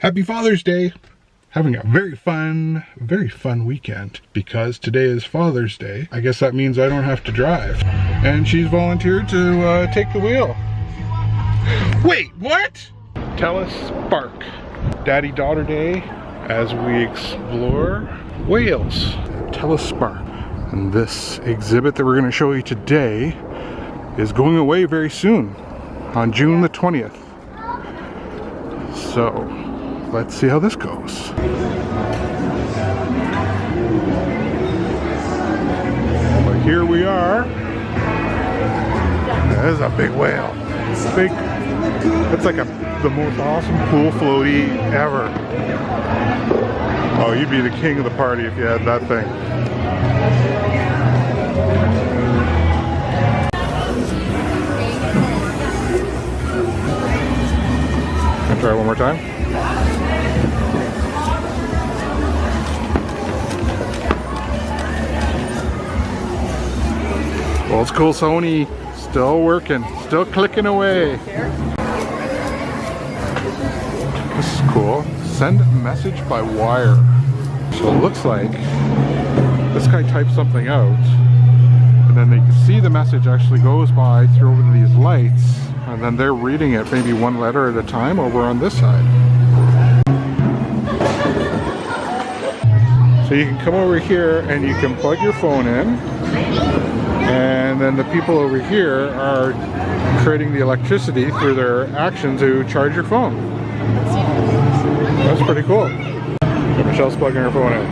Happy Father's Day! Having a very fun weekend because today is Father's Day. I guess that means I don't have to drive. And she's volunteered to take the wheel. Wait, what? Telus Spark. Daddy-daughter day as we explore Wales. Telus Spark. And this exhibit that we're going to show you today is going away very soon on June the 20th. So let's see how this goes. But here we are. That is a big whale. Big. It's like the most awesome pool floaty ever. Oh, you'd be the king of the party if you had that thing. Can I try one more time? Old school Sony, still working, still clicking away. This is cool. Send a message by wire. So it looks like this guy types something out, and then they can see the message actually goes by through over these lights, and then they're reading it maybe one letter at a time over on this side. So you can come over here and you can plug your phone in, and then the people over here are creating the electricity through their action to charge your phone. That's pretty cool. So Michelle's plugging her phone in.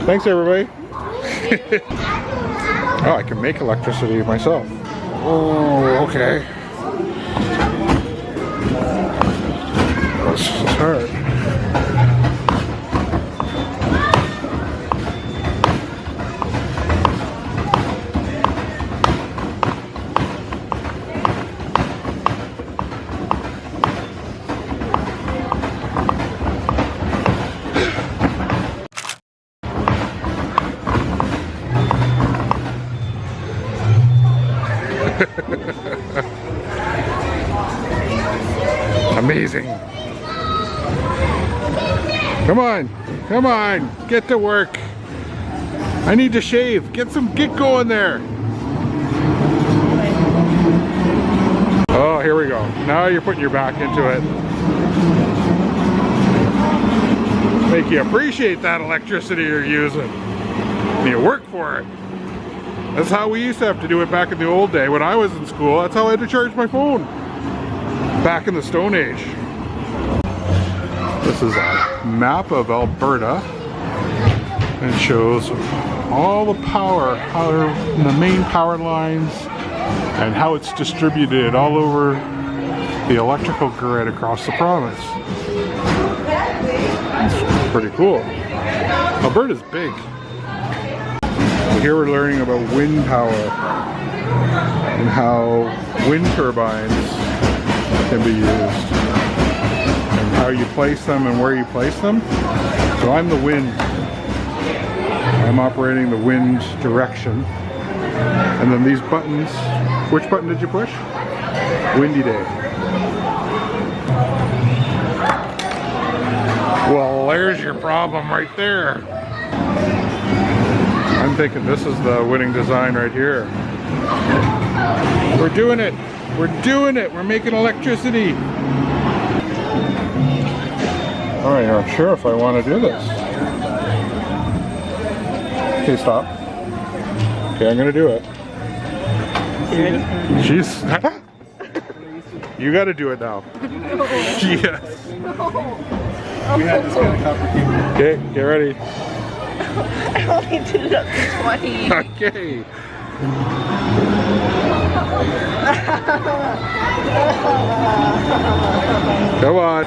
Thanks everybody. Oh, I can make electricity myself. Oh, okay. This is hard. Amazing. Come on, come on, get to work. I need to shave. Get going there. Oh, here we go. Now you're putting your back into it. Make you appreciate that electricity you're using. And you work for it. That's how we used to have to do it back in the old day when I was in school. That's how I had to charge my phone. Back in the Stone Age. This is a map of Alberta. And it shows all the power, the main power lines, and how it's distributed all over the electrical grid across the province. It's pretty cool. Alberta's big. Here we're learning about wind power and how wind turbines can be used and how you place them and where you place them. So I'm the wind. I'm operating the wind direction. And then these buttons, which button did you push? Windy day. Well, there's your problem right there. I'm thinking this is the winning design right here. We're doing it. We're doing it. We're making electricity. All right, I'm not sure if I want to do this. Okay, stop. Okay, I'm going to do it. You ready? Jeez. You got to do it now. No. Yes. No. Okay, get ready. I only did it up to 20. Okay. Come on.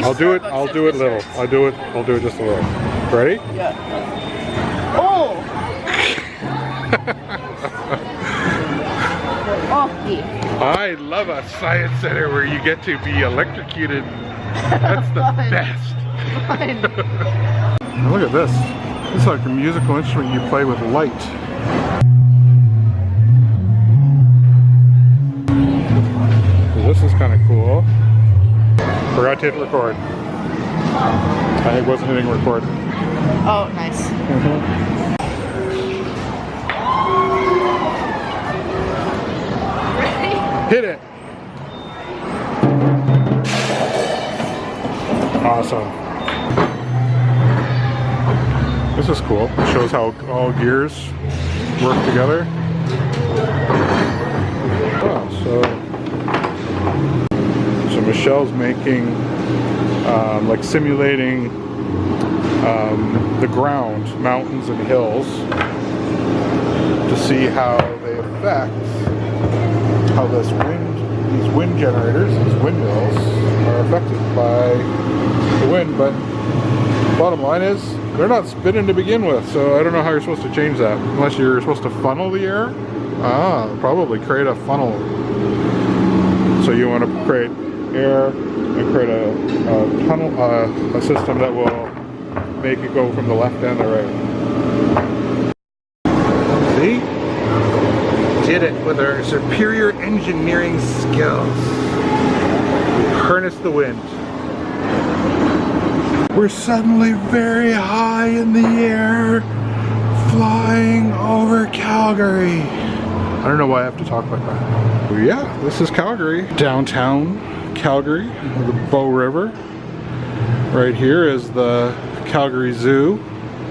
I'll do it little. I'll do it just a little. Ready? Yeah. Oh! I love a science center where you get to be electrocuted. That's the best. Now look at this. This is like a musical instrument you play with light. can't hit record. I wasn't hitting record. Oh, nice. Ready? Hit it! Awesome. This is cool. It shows how all gears work together. Oh, so Michelle's making, like simulating the ground, mountains and hills, to see how they affect how these wind generators, these windmills, are affected by the wind. But bottom line is, they're not spinning to begin with, so I don't know how you're supposed to change that. Unless you're supposed to funnel the air. Probably create a funnel. So you want to create air and create a tunnel, a system that will make it go from the left and the right. See? Did it with our superior engineering skills. Harness the wind. We're suddenly very high in the air, flying over Calgary. I don't know why I have to talk like that. But yeah, this is Calgary. Downtown Calgary, the Bow River. Right here is the Calgary Zoo,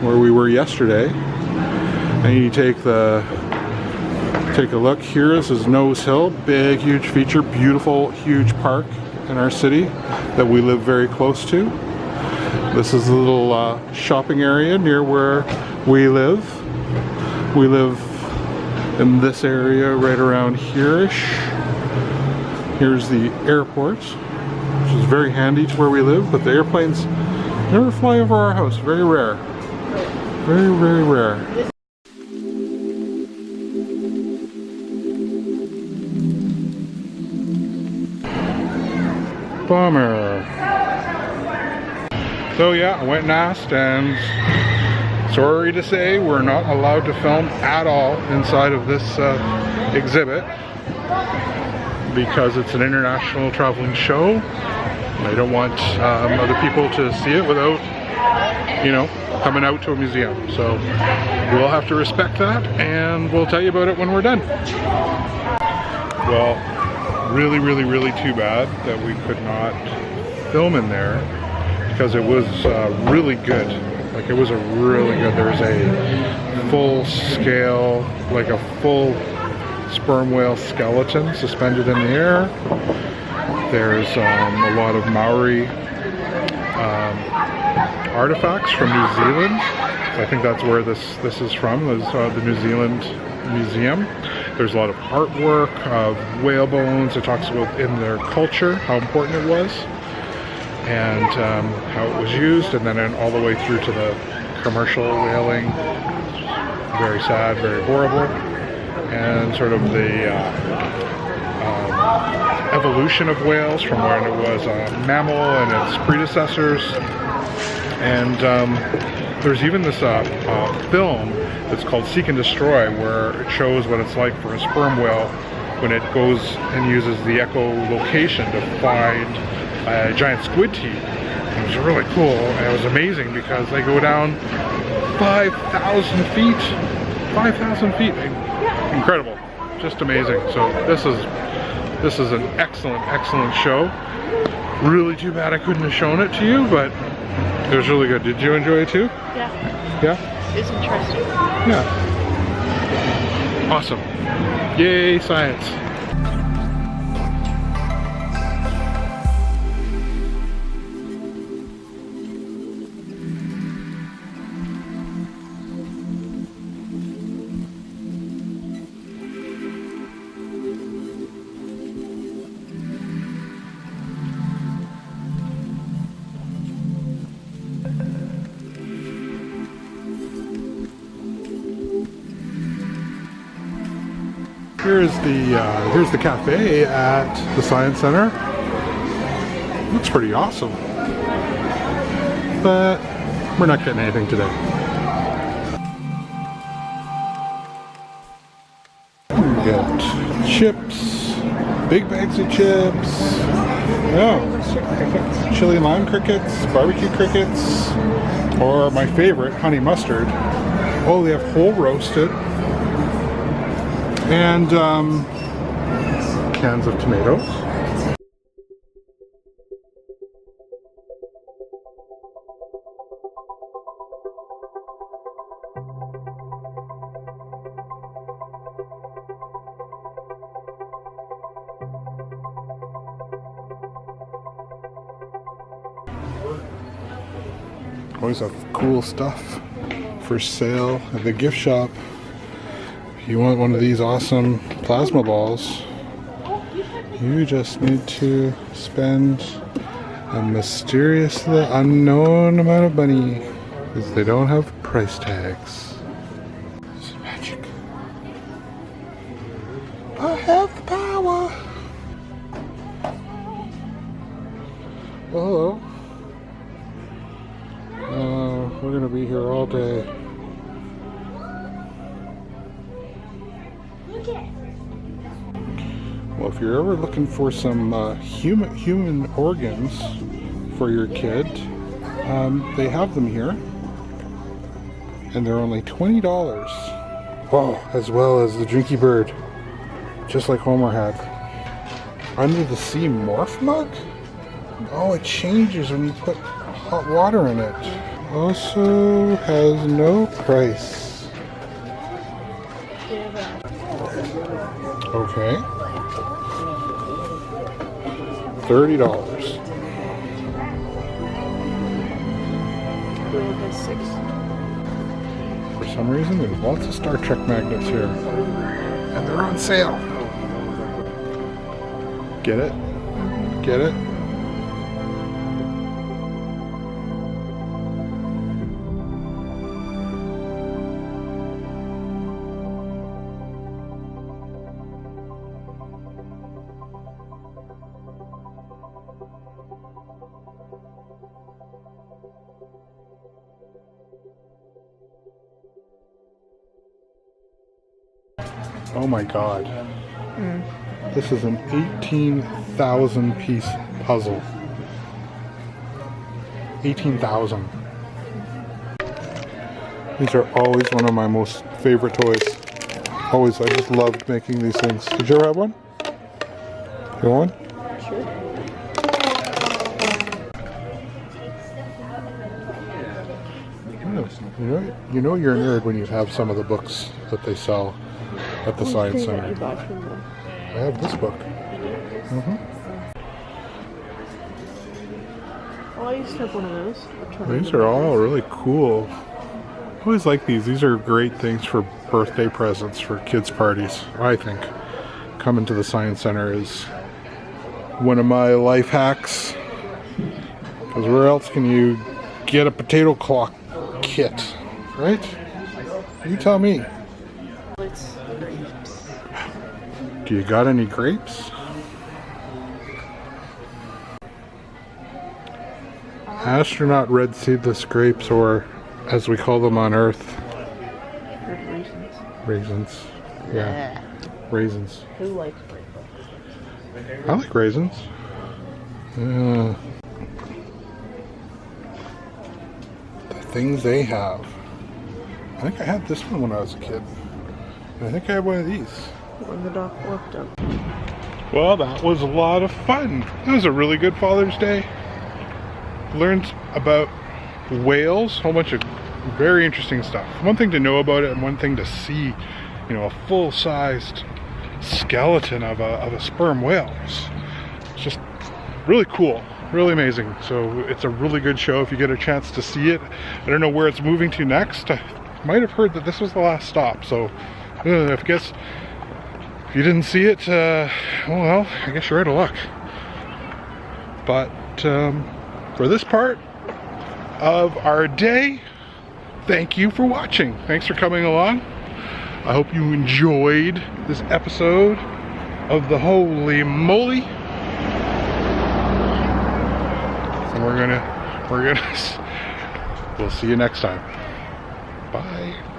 where we were yesterday. And you take a look here. This is Nose Hill, big, huge feature, beautiful, huge park in our city that we live very close to. This is a little shopping area near where we live. We live in this area right around here-ish. Here's the airport, which is very handy to where we live, but the airplanes never fly over our house. Very rare. Very, very rare. Bummer. So yeah, I went and asked, and sorry to say we're not allowed to film at all inside of this exhibit because it's an international traveling show. I don't want other people to see it without, you know, coming out to a museum. So we'll have to respect that, and we'll tell you about it when we're done. Well, really, really, really too bad that we could not film in there, because it was really good. Like, it was a really good, there's a full scale, like a full sperm whale skeleton suspended in the air. There's a lot of Maori artifacts from New Zealand. So I think that's where this is from, the New Zealand Museum. There's a lot of artwork of whale bones. It talks about in their culture, how important it was, and how it was used, and then all the way through to the commercial whaling. Very sad, very horrible, and sort of the evolution of whales from when it was a mammal and its predecessors. And there's even this film that's called Seek and Destroy, where it shows what it's like for a sperm whale when it goes and uses the echolocation to find a giant squid teeth. It was really cool, and it was amazing because they go down 5,000 feet. 5,000 feet. Incredible. Just amazing. So this is an excellent, excellent show. Really too bad I couldn't have shown it to you, but it was really good. Did you enjoy it too? Yeah. Yeah? It's interesting. Yeah. Awesome. Yay, science. Here's the cafe at the Science Center. Looks pretty awesome, but we're not getting anything today. We got chips, big bags of chips, No. Mustard crickets. Chili lime crickets, barbecue crickets, or my favorite, honey mustard. Oh, they have whole roasted. And cans of tomatoes. Always have cool stuff for sale at the gift shop. If you want one of these awesome plasma balls, you just need to spend a mysteriously unknown amount of money because they don't have price tags. It's magic. I have the power. Oh, hello. We're gonna be here all day. Well, if you're ever looking for some human organs for your kid, they have them here, and they're only $20. Oh, as well as the Drinky Bird, just like Homer had. Under the Sea Morph Mug? Oh, it changes when you put hot water in it. Also has no price. Okay. $30. For some reason, there's lots of Star Trek magnets here. And they're on sale. Get it? Get it? Oh my god. This is an 18,000 piece puzzle. 18,000. These are always one of my most favorite toys. Always, I just loved making these things. Did you ever have one? You want one? Sure. You know you're a nerd when you have some of the books that they sell at the Science Center. I have this book. Oh, I used to have one of those. These are all really cool. I always like these. These are great things for birthday presents for kids' parties. I think coming to the Science Center is one of my life hacks. Because where else can you get a potato clock kit, right? You tell me. It's grapes. Do you got any grapes? Astronaut red seedless grapes, or as we call them on Earth, Raisins. raisins. Yeah, raisins. Who likes raisins? I like raisins. The things they have. I think I had this one when I was a kid. And I think I had one of these. When the doc walked up. Well, that was a lot of fun. That was a really good Father's Day. Learned about whales, a whole bunch of very interesting stuff. One thing to know about it, and one thing to see, you know, a full-sized skeleton of a sperm whale. It's just really cool, really amazing. So it's a really good show if you get a chance to see it. I don't know where it's moving to next. I might have heard that this was the last stop, so I guess if you didn't see it, well, I guess you're out of luck. But for this part of our day, thank you for watching. Thanks for coming along. I hope you enjoyed this episode of the Holy Moly. So we'll see you next time. Bye.